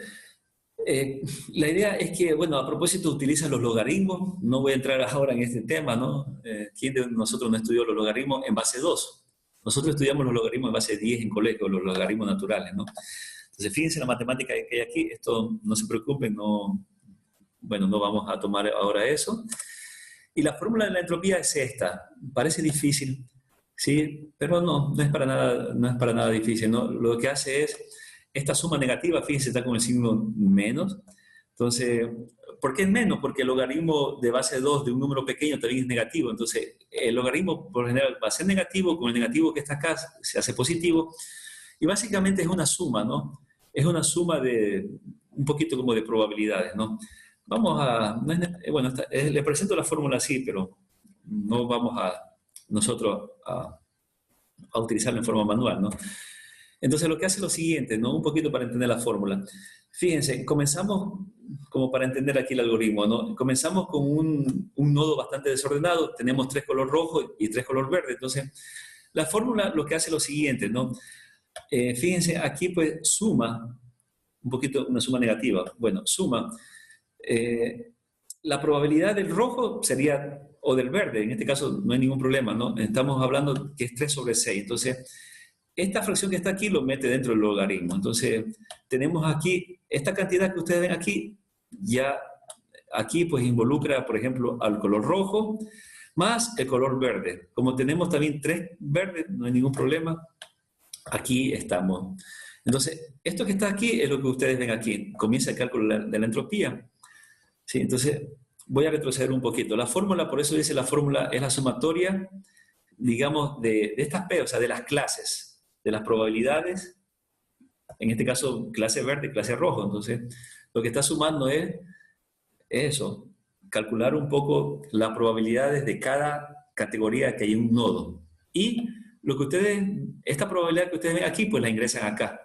La idea es que, bueno, a propósito utilizan los logaritmos, no voy a entrar ahora en este tema, ¿no? ¿Quién de nosotros no estudió los logaritmos en base 2? Nosotros estudiamos los logaritmos en base 10 en colegio, los logaritmos naturales, ¿no? Entonces, fíjense la matemática que hay aquí, esto no se preocupen, no, bueno, no vamos a tomar ahora eso. Y la fórmula de la entropía es esta, parece difícil, ¿sí? Pero no, no es para nada difícil, ¿no? Lo que hace es, esta suma negativa, fíjense, está con el signo menos. Entonces, ¿por qué es menos? Porque el logaritmo de base 2 de un número pequeño también es negativo. Entonces, el logaritmo por general va a ser negativo, con el negativo que está acá se hace positivo. Y básicamente es una suma, ¿no? Es una suma de un poquito como de probabilidades, ¿no? Vamos a, no bueno, le presento la fórmula así, pero no vamos a nosotros a utilizarla en forma manual, ¿no? Entonces lo que hace es lo siguiente, ¿no? Un poquito para entender la fórmula. Fíjense, comenzamos, como para entender aquí el algoritmo, ¿no? Comenzamos con un nodo bastante desordenado, tenemos 3 color rojo y 3 color verde, entonces la fórmula lo que hace es lo siguiente, ¿no? Fíjense, aquí pues suma, un poquito una suma negativa, bueno, suma, la probabilidad del rojo sería, o del verde, en este caso no hay ningún problema, ¿no? Estamos hablando que es 3 sobre 6, entonces esta fracción que está aquí lo mete dentro del logaritmo. Entonces, tenemos aquí, esta cantidad que ustedes ven aquí, ya aquí pues involucra, por ejemplo, al color rojo, más el color verde. Como tenemos también 3 verdes, no hay ningún problema, aquí estamos. Entonces, esto que está aquí es lo que ustedes ven aquí. Comienza el cálculo de la entropía. ¿Sí? Entonces, voy a retroceder un poquito. La fórmula, por eso dice la fórmula, es la sumatoria, digamos, de estas P, o sea, de las clases, de las probabilidades, en este caso clase verde, clase rojo. Entonces, lo que está sumando es eso, calcular un poco las probabilidades de cada categoría que hay en un nodo. Y lo que ustedes, esta probabilidad que ustedes ven aquí, pues la ingresan acá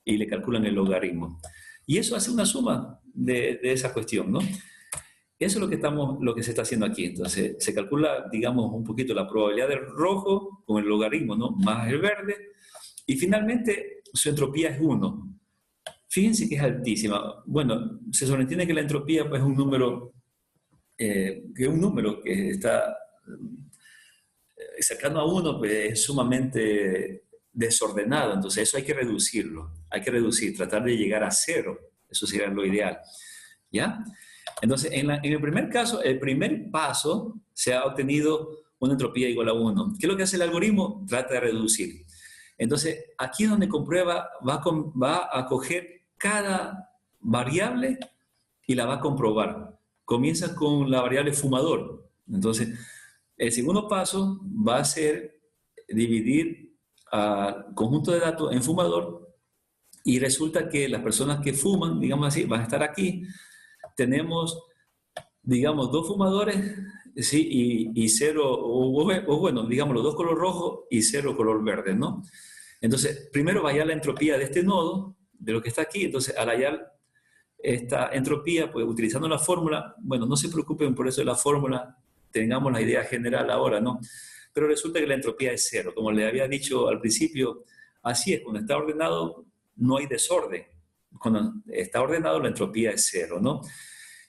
y le calculan el logaritmo. Y eso hace una suma de esa cuestión, ¿no? Eso es lo que se está haciendo aquí. Entonces, se calcula, digamos, un poquito la probabilidad del rojo con el logaritmo, ¿no? Más el verde. Y finalmente, su entropía es 1. Fíjense que es altísima. Bueno, se sobreentiende que la entropía pues, es un número que está cercano a 1, pues es sumamente desordenado. Entonces eso hay que reducirlo, hay que reducir, tratar de llegar a cero. Eso sería lo ideal. ¿Ya? Entonces, en el primer caso, el primer paso, se ha obtenido una entropía igual a 1. ¿Qué es lo que hace el algoritmo? Trata de reducir. Entonces, aquí es donde comprueba, va a coger cada variable y la va a comprobar. Comienza con la variable fumador. Entonces, el segundo paso va a ser dividir al conjunto de datos en fumador, y resulta que las personas que fuman, digamos así, van a estar aquí. Tenemos, digamos, 2 fumadores, ¿sí? Y 0, o bueno, digamos, los 2 color rojo y 0 color verde, ¿no? Entonces, primero va a hallar la entropía de este nodo, de lo que está aquí. Entonces, al hallar esta entropía, pues utilizando la fórmula, bueno, no se preocupen por eso de la fórmula, tengamos la idea general ahora, ¿no? Pero resulta que la entropía es 0. Como le había dicho al principio, así es, cuando está ordenado no hay desorden. Cuando está ordenado la entropía es 0, ¿no?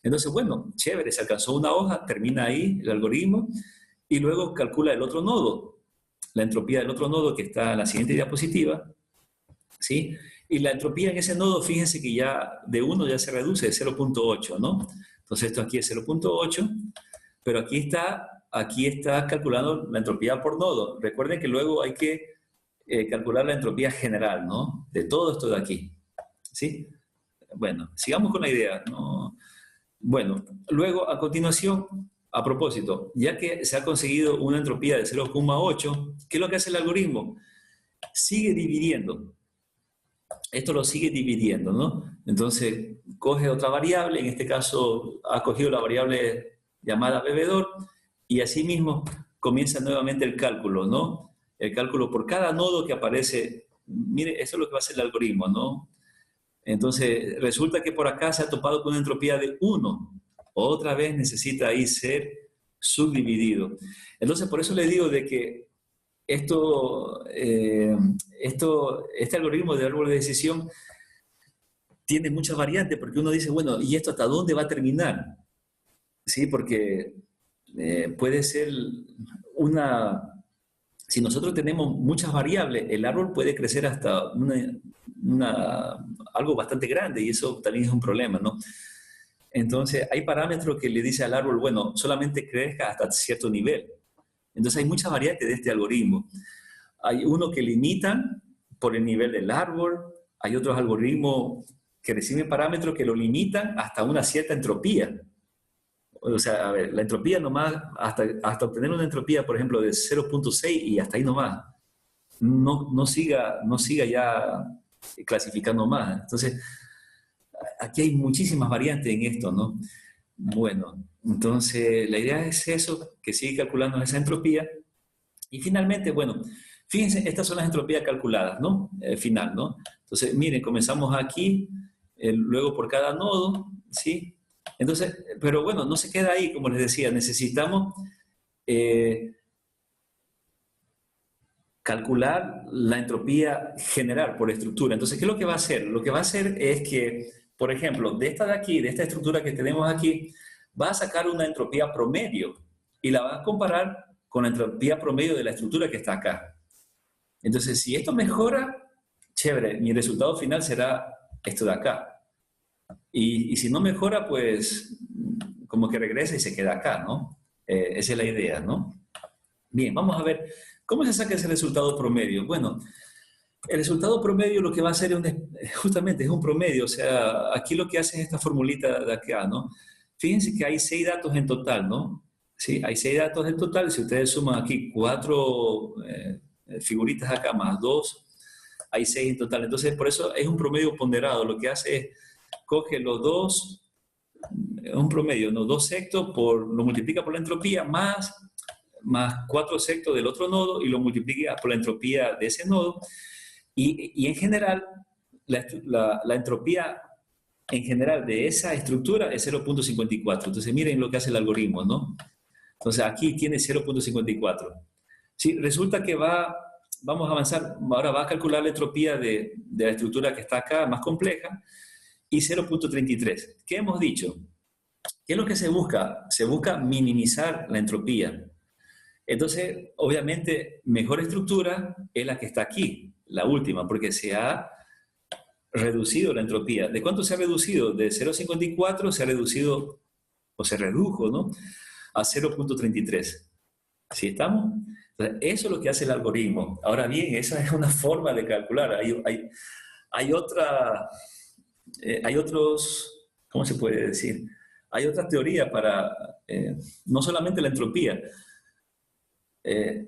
Entonces, bueno, chévere, se alcanzó una hoja, termina ahí el algoritmo y luego calcula el otro nodo, la entropía del otro nodo que está en la siguiente diapositiva, ¿sí? Y la entropía en ese nodo, fíjense que ya de 1 ya se reduce de 0.8, ¿no? Entonces esto aquí es 0.8, pero aquí está calculando la entropía por nodo. Recuerden que luego hay que calcular la entropía general, ¿no? De todo esto de aquí, ¿sí? Bueno, sigamos con la idea, ¿no? Bueno, luego a continuación, a propósito, ya que se ha conseguido una entropía de 0.8, ¿qué es lo que hace el algoritmo? Sigue dividiendo. Esto lo sigue dividiendo, ¿no? Entonces, coge otra variable, en este caso ha cogido la variable llamada bebedor, y asimismo comienza nuevamente el cálculo, ¿no? El cálculo por cada nodo que aparece. Mire, eso es lo que va a hacer el algoritmo, ¿no? Entonces, resulta que por acá se ha topado con una entropía de 1. Otra vez necesita ahí ser subdividido. Entonces, por eso le digo de que este algoritmo de árbol de decisión tiene muchas variantes, porque uno dice, bueno, ¿y esto hasta dónde va a terminar? Sí, porque puede ser si nosotros tenemos muchas variables, el árbol puede crecer hasta algo bastante grande, y eso también es un problema, ¿no? Entonces, hay parámetros que le dice al árbol, bueno, solamente crezca hasta cierto nivel. Entonces, hay muchas variantes de este algoritmo. Hay uno que limitan por el nivel del árbol, hay otros algoritmos que reciben parámetros que lo limitan hasta una cierta entropía. O sea, a ver, la entropía nomás, hasta obtener una entropía, por ejemplo, de 0.6 y hasta ahí nomás, no siga ya clasificando más. Entonces, aquí hay muchísimas variantes en esto, ¿no? Bueno, entonces la idea es eso, que sigue calculando esa entropía. Y finalmente, bueno, fíjense, estas son las entropías calculadas, ¿no? Final, ¿no? Entonces, miren, comenzamos aquí, luego por cada nodo, ¿sí? Entonces, pero bueno, no se queda ahí, como les decía, necesitamos calcular la entropía general por estructura. Entonces, ¿qué es lo que va a hacer? Lo que va a hacer es que, por ejemplo, de esta de aquí, de esta estructura que tenemos aquí, va a sacar una entropía promedio y la va a comparar con la entropía promedio de la estructura que está acá. Entonces, si esto mejora, chévere, mi resultado final será esto de acá. Y si no mejora, pues como que regresa y se queda acá, ¿no? Esa es la idea, ¿no? Bien, vamos a ver cómo se saca ese resultado promedio. Bueno, el resultado promedio lo que va a hacer justamente es un promedio. O sea, aquí lo que hace es esta formulita de acá, ¿no? Fíjense que hay 6 datos en total, ¿no? Sí, hay 6 datos en total. Si ustedes suman aquí 4 figuritas acá más 2, hay 6 en total. Entonces, por eso es un promedio ponderado. Lo que hace es coge los dos, un promedio, ¿no? 2 sextos, lo multiplica por la entropía más 4 sextos del otro nodo y lo multiplica por la entropía de ese nodo. Y en general, la entropía en general de esa estructura es 0.54. Entonces, miren lo que hace el algoritmo, ¿no? Entonces, aquí tiene 0.54. Sí, resulta que vamos a avanzar, ahora va a calcular la entropía de la estructura que está acá, más compleja, y 0.33. ¿Qué hemos dicho? ¿Qué es lo que se busca? Se busca minimizar la entropía. Entonces, obviamente, mejor estructura es la que está aquí. la última, porque se ha reducido la entropía. ¿De cuánto se ha reducido? De 0,54 se ha reducido, o se redujo, ¿no? A 0,33. ¿Sí estamos? Entonces, eso es lo que hace el algoritmo. Ahora bien, esa es una forma de calcular. Hay otra, hay otros, ¿cómo se puede decir? Hay otras teorías para, no solamente la entropía, eh,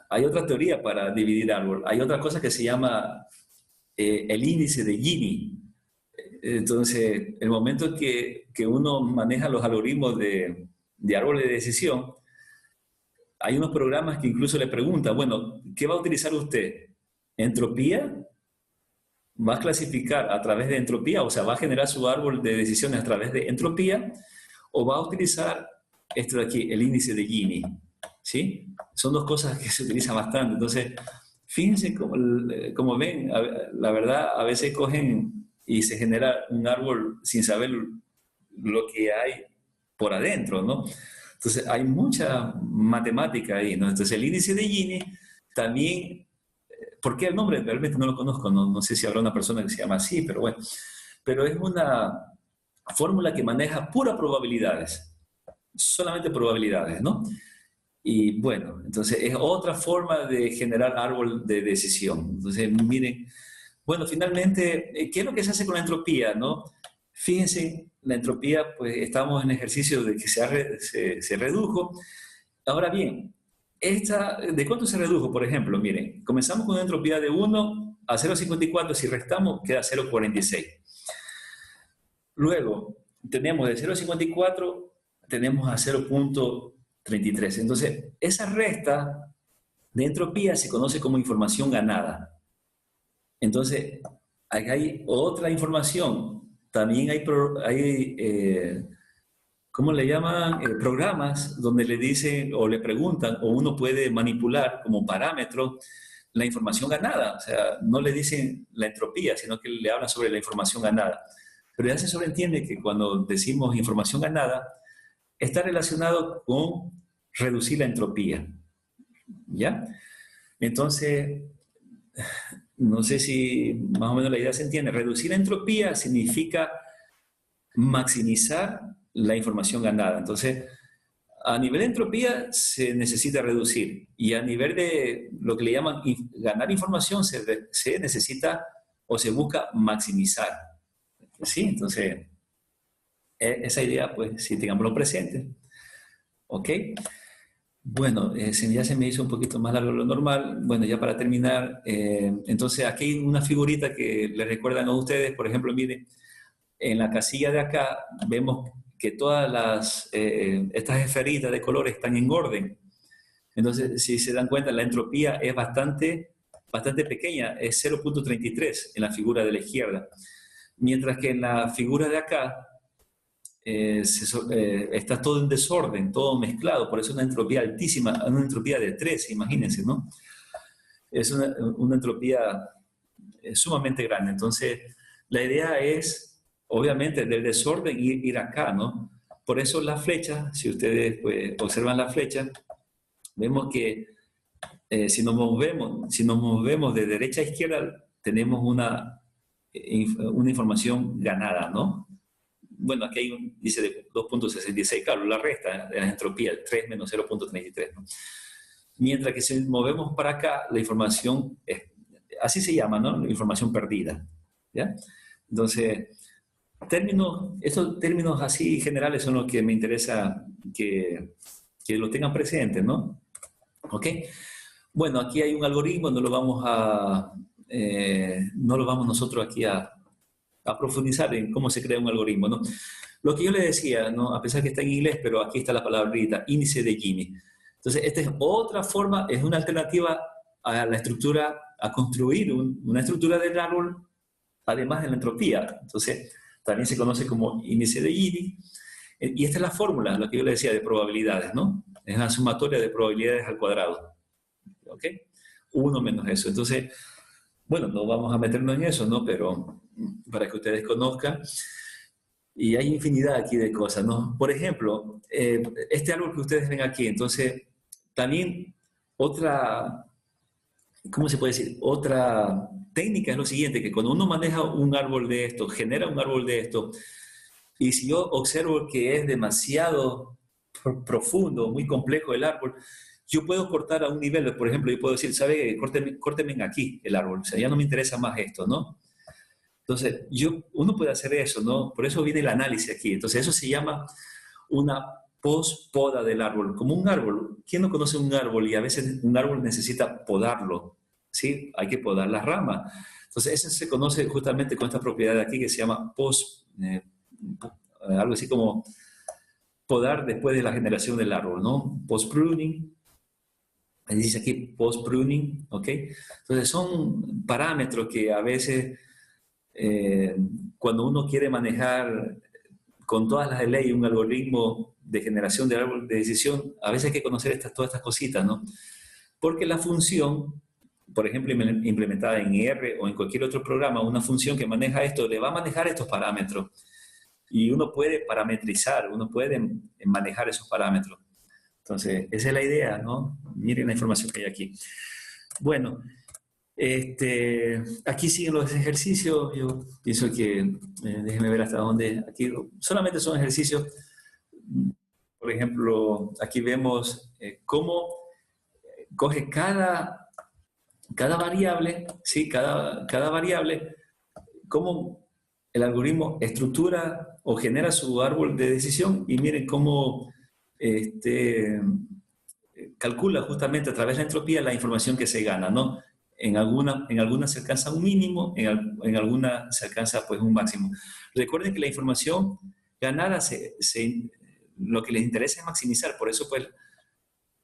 hay otra teoría para dividir árbol. Hay otra cosa que se llama el índice de Gini. Entonces, el momento en que uno maneja los algoritmos de árboles de decisión, hay unos programas que incluso le preguntan, bueno, ¿qué va a utilizar usted? ¿Entropía? ¿Va a clasificar a través de entropía? O sea, ¿va a generar su árbol de decisiones a través de entropía? ¿O va a utilizar esto de aquí, el índice de Gini? ¿Sí? Son dos cosas que se utilizan bastante. Entonces, fíjense como ven, la verdad, a veces cogen y se genera un árbol sin saber lo que hay por adentro, ¿no? Entonces, hay mucha matemática ahí, ¿no? Entonces, el índice de Gini también, ¿por qué el nombre? Realmente no lo conozco, no sé si habrá una persona que se llama así, pero bueno, pero es una fórmula que maneja puras probabilidades, solamente probabilidades, ¿no? Y bueno, entonces es otra forma de generar árbol de decisión. Entonces, miren, bueno, finalmente, ¿qué es lo que se hace con la entropía, no? Fíjense, la entropía, pues estamos en ejercicio de que se redujo. Ahora bien, ¿de cuánto se redujo? Por ejemplo, miren, comenzamos con una entropía de 1 a 0,54, si restamos queda 0,46. Luego, tenemos de 0,54, tenemos a 0,33. Entonces, esa resta de entropía se conoce como información ganada. Entonces, hay otra información. También ¿cómo le llaman? Programas donde le dicen o le preguntan o uno puede manipular como parámetro la información ganada. O sea, no le dicen la entropía, sino que le hablan sobre la información ganada. Pero ya se sobreentiende que cuando decimos información ganada, está relacionado con reducir la entropía. ¿Ya? Entonces, no sé si más o menos la idea se entiende. Reducir la entropía significa maximizar la información ganada. Entonces, a nivel de entropía se necesita reducir y a nivel de lo que le llaman ganar información se necesita o se busca maximizar. ¿Sí? Entonces, esa idea, pues, sí, tengámoslo presente. ¿Ok? Bueno, ya se me hizo un poquito más largo de lo normal. Bueno, ya para terminar, entonces aquí hay una figurita que le recuerdan a ustedes. Por ejemplo, miren, en la casilla de acá vemos que todas estas esferitas de colores están en orden. Entonces, si se dan cuenta, la entropía es bastante pequeña, es 0,33 en la figura de la izquierda. Mientras que en la figura de acá está todo en desorden, todo mezclado, por eso una entropía altísima, una entropía de 3, imagínense, ¿no? Es una entropía sumamente grande. Entonces, la idea es, obviamente, del desorden ir acá, ¿no? Por eso la flecha, si ustedes pues, observan la flecha, vemos que si nos movemos de derecha a izquierda, tenemos una información ganada, ¿no? Bueno, aquí dice de 2,66, claro, la resta de la entropía, 3 menos 0,33, ¿no? Mientras que si movemos para acá, la información, así se llama, ¿no? La información perdida, ¿ya? Entonces, estos términos así generales son los que me interesa que lo tengan presentes, ¿no? ¿Ok? Bueno, aquí hay un algoritmo, no lo vamos nosotros aquí a profundizar en cómo se crea un algoritmo, ¿no? Lo que yo le decía, ¿no? A pesar que está en inglés, pero aquí está la palabrita, índice de Gini. Entonces, esta es otra forma, es una alternativa a la estructura, a construir una estructura del árbol, además de la entropía. Entonces, también se conoce como índice de Gini. Y esta es la fórmula, lo que yo le decía, de probabilidades, ¿no? Es una sumatoria de probabilidades al cuadrado. ¿Ok? 1 menos eso. Entonces, bueno, no vamos a meternos en eso, ¿no? Pero para que ustedes conozcan. Y hay infinidad aquí de cosas, ¿no? Por ejemplo, este árbol que ustedes ven aquí, entonces, también otra, ¿cómo se puede decir? Otra técnica es lo siguiente, que cuando uno maneja un árbol de esto, genera un árbol de esto, y si yo observo que es demasiado profundo, muy complejo el árbol, yo puedo cortar a un nivel, por ejemplo, yo puedo decir, ¿sabe? Córteme aquí el árbol, o sea, ya no me interesa más esto, ¿no? Entonces, uno puede hacer eso, ¿no? Por eso viene el análisis aquí. Entonces, eso se llama una post-poda del árbol, como un árbol. ¿Quién no conoce un árbol? Y a veces un árbol necesita podarlo, ¿sí? Hay que podar las ramas. Entonces, eso se conoce justamente con esta propiedad de aquí que se llama algo así como podar después de la generación del árbol, ¿no? Post-pruning. Ahí dice aquí post-pruning, ¿ok? Entonces, son parámetros que a veces cuando uno quiere manejar con todas las de ley un algoritmo de generación de árbol de decisión, a veces hay que conocer todas estas cositas, ¿no? Porque la función, por ejemplo, implementada en R o en cualquier otro programa, una función que maneja esto, le va a manejar estos parámetros. Y uno puede parametrizar, uno puede manejar esos parámetros. Entonces, esa es la idea, ¿no? Miren la información que hay aquí. Bueno, aquí siguen los ejercicios. Yo pienso que, déjenme ver hasta dónde, aquí solamente son ejercicios. Por ejemplo, aquí vemos cómo coge cada variable, ¿sí? Cada variable, cómo el algoritmo estructura o genera su árbol de decisión y miren cómo calcula justamente a través de la entropía la información que se gana, ¿no? En algunas se alcanza un mínimo, en algunas se alcanza pues un máximo. Recuerden que la información ganada, lo que les interesa es maximizar, por eso pues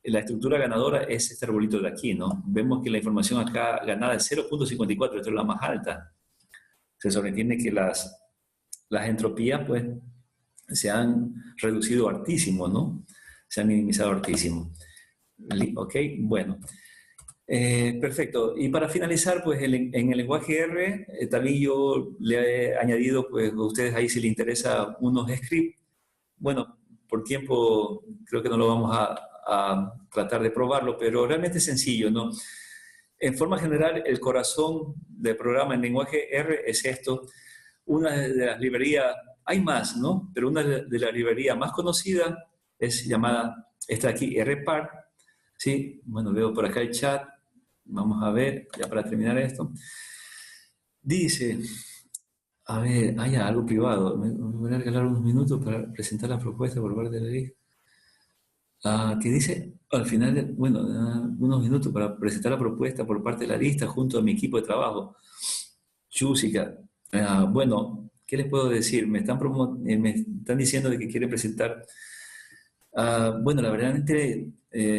la estructura ganadora es este arbolito de aquí, ¿no? Vemos que la información acá ganada es 0.54, esto es la más alta. Se sobreentiende que las entropías pues se han reducido hartísimo, ¿no? Se han minimizado hartísimo. Ok, bueno. Perfecto. Y para finalizar, pues en el lenguaje R, también yo le he añadido, pues a ustedes ahí si les interesa unos scripts. Bueno, por tiempo creo que no lo vamos a tratar de probarlo, pero realmente es sencillo, ¿no? En forma general, el corazón del programa en lenguaje R es esto. Una de las librerías, hay más, ¿no? Pero una de las librerías más conocidas es llamada, esta de aquí, RPAR. Sí, bueno, veo por acá el chat. Vamos a ver, ya para terminar esto. Dice, a ver, hay algo privado. Me voy a regalar unos minutos para presentar la propuesta por parte de la ley. Que dice, al final, bueno, unos minutos para presentar la propuesta por parte de la lista junto a mi equipo de trabajo. Chúsica. Bueno, ¿qué les puedo decir? Me están diciendo de que quieren presentar. Bueno, la verdad,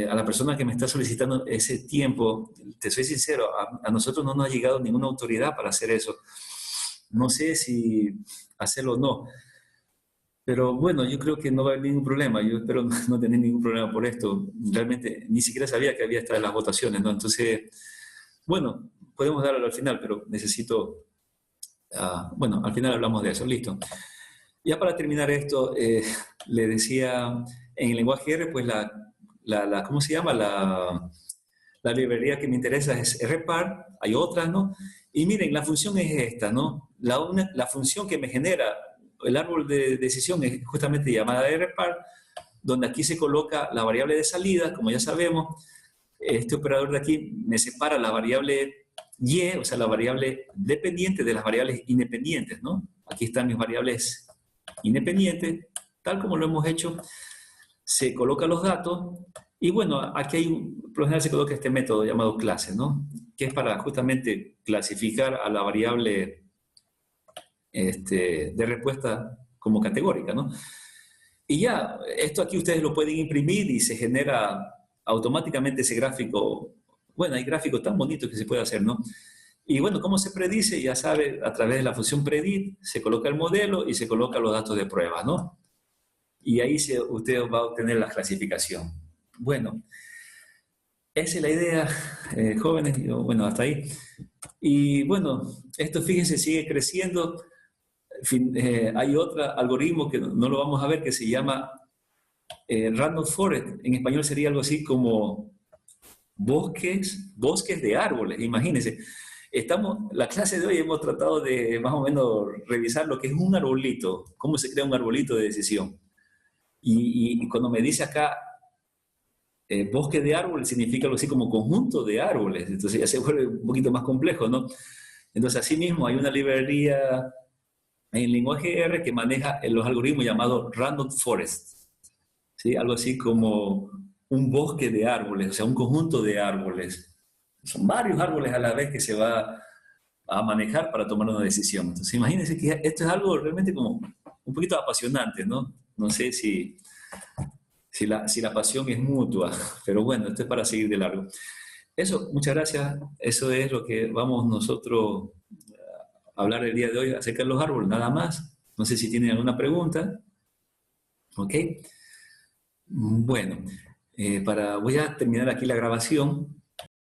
a la persona que me está solicitando ese tiempo, te soy sincero, a nosotros no nos ha llegado ninguna autoridad para hacer eso. No sé si hacerlo o no. Pero bueno, yo creo que no va a haber ningún problema. Yo espero no tener ningún problema por esto. Realmente ni siquiera sabía que había estas las votaciones, ¿no? Entonces, bueno, podemos darlo al final, pero necesito... bueno, al final hablamos de eso, listo. Ya para terminar esto, le decía, en el lenguaje R, pues ¿cómo se llama? La librería que me interesa es RPAR, hay otras, ¿no? Y miren, la función es esta, ¿no? La función que me genera el árbol de decisión es justamente llamada RPAR, donde aquí se coloca la variable de salida, como ya sabemos. Este operador de aquí me separa la variable y, o sea, la variable dependiente de las variables independientes, ¿no? Aquí están mis variables independientes, tal como lo hemos hecho. Se colocan los datos y bueno, aquí por lo general se coloca este método llamado clase, ¿no? Que es para justamente clasificar a la variable de respuesta como categórica, ¿no? Y ya, esto aquí ustedes lo pueden imprimir y se genera automáticamente ese gráfico. Bueno, hay gráficos tan bonitos que se puede hacer, ¿no? Y bueno, ¿cómo se predice? Ya sabe, a través de la función predict se coloca el modelo y se colocan los datos de prueba, ¿no? Y ahí usted va a obtener la clasificación. Bueno, esa es la idea, jóvenes, bueno, hasta ahí. Y bueno, esto fíjense, sigue creciendo. Hay otro algoritmo que no lo vamos a ver que se llama Random Forest. En español sería algo así como bosques de árboles, imagínense. La clase de hoy hemos tratado de más o menos revisar lo que es un arbolito, cómo se crea un arbolito de decisión. Y cuando me dice acá bosque de árboles, significa algo así como conjunto de árboles, entonces ya se vuelve un poquito más complejo, ¿no? Entonces, asimismo, hay una librería en lenguaje R que maneja los algoritmos llamados Random Forest, ¿sí? Algo así como un bosque de árboles, o sea, un conjunto de árboles. Son varios árboles a la vez que se va a manejar para tomar una decisión. Entonces, imagínense que esto es algo realmente como un poquito apasionante, ¿no? No sé si la pasión es mutua, pero bueno, esto es para seguir de largo. Eso, muchas gracias. Eso es lo que vamos nosotros a hablar el día de hoy acerca de los árboles, nada más. No sé si tienen alguna pregunta. ¿Ok? Bueno, voy a terminar aquí la grabación